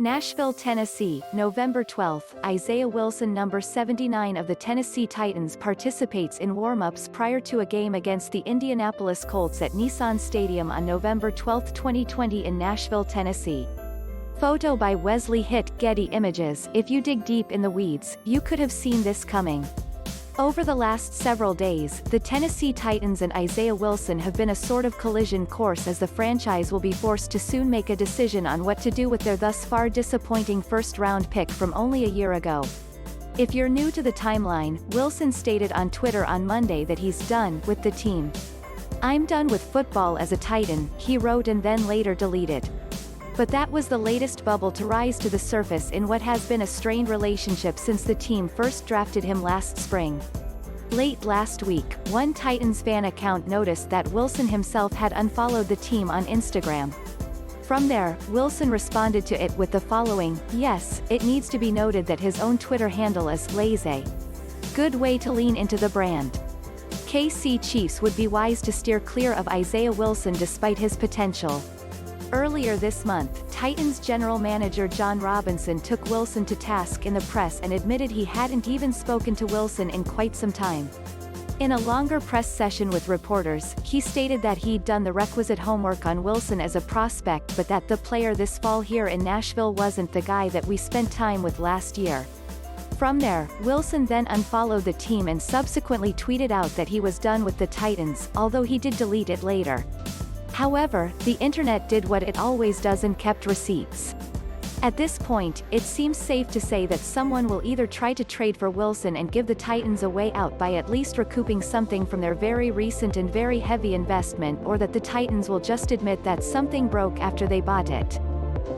Nashville, Tennessee, November 12. Isaiah Wilson, number 79 of the Tennessee Titans, participates in warm-ups prior to a game against the Indianapolis Colts at Nissan Stadium on November 12, 2020 in Nashville, Tennessee. Photo by Wesley Hitt, Getty Images. If you dig deep in the weeds, you could have seen this coming. Over the last several days, the Tennessee Titans and Isaiah Wilson have been a sort of collision course as the franchise will be forced to soon make a decision on what to do with their thus far disappointing first-round pick from only a year ago. If you're new to the timeline, Wilson stated on Twitter on Monday that he's done with the team. "I'm done with football as a Titan," he wrote, and then later deleted. But that was the latest bubble to rise to the surface in what has been a strained relationship since the team first drafted him last spring. Late last week, one Titans fan account noticed that Wilson himself had unfollowed the team on Instagram. From there, Wilson responded to it with the following: "Yes, it needs to be noted that his own Twitter handle is lazy. Good way to lean into the brand. KC Chiefs would be wise to steer clear of Isaiah Wilson despite his potential." Earlier this month, Titans general manager Jon Robinson took Wilson to task in the press and admitted he hadn't even spoken to Wilson in quite some time. In a longer press session with reporters, he stated that he'd done the requisite homework on Wilson as a prospect, but that the player this fall here in Nashville wasn't the guy that we spent time with last year. From there, Wilson then unfollowed the team and subsequently tweeted out that he was done with the Titans, although he did delete it later. However, the internet did what it always does and kept receipts. At this point, it seems safe to say that someone will either try to trade for Wilson and give the Titans a way out by at least recouping something from their very recent and very heavy investment, or that the Titans will just admit that something broke after they bought it.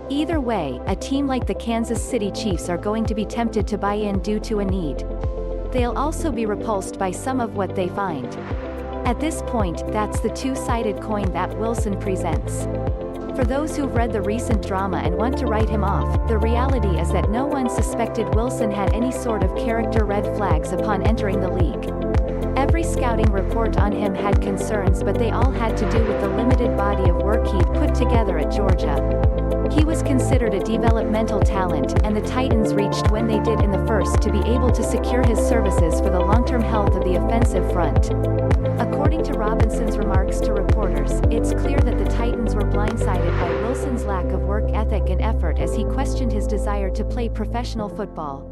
Either way, a team like the Kansas City Chiefs are going to be tempted to buy in due to a need. They'll also be repulsed by some of what they find. At this point, that's the two-sided coin that Wilson presents. For those who've read the recent drama and want to write him off, the reality is that no one suspected Wilson had any sort of character red flags upon entering the league. Every scouting report on him had concerns, but they all had to do with the limited body of work he'd put together at Georgia. He was considered a developmental talent, and the Titans reached when they did in the first to be able to secure his services for the long-term health of the offensive front. According to Robinson's remarks to reporters, it's clear that the Titans were blindsided by Wilson's lack of work ethic and effort as he questioned his desire to play professional football.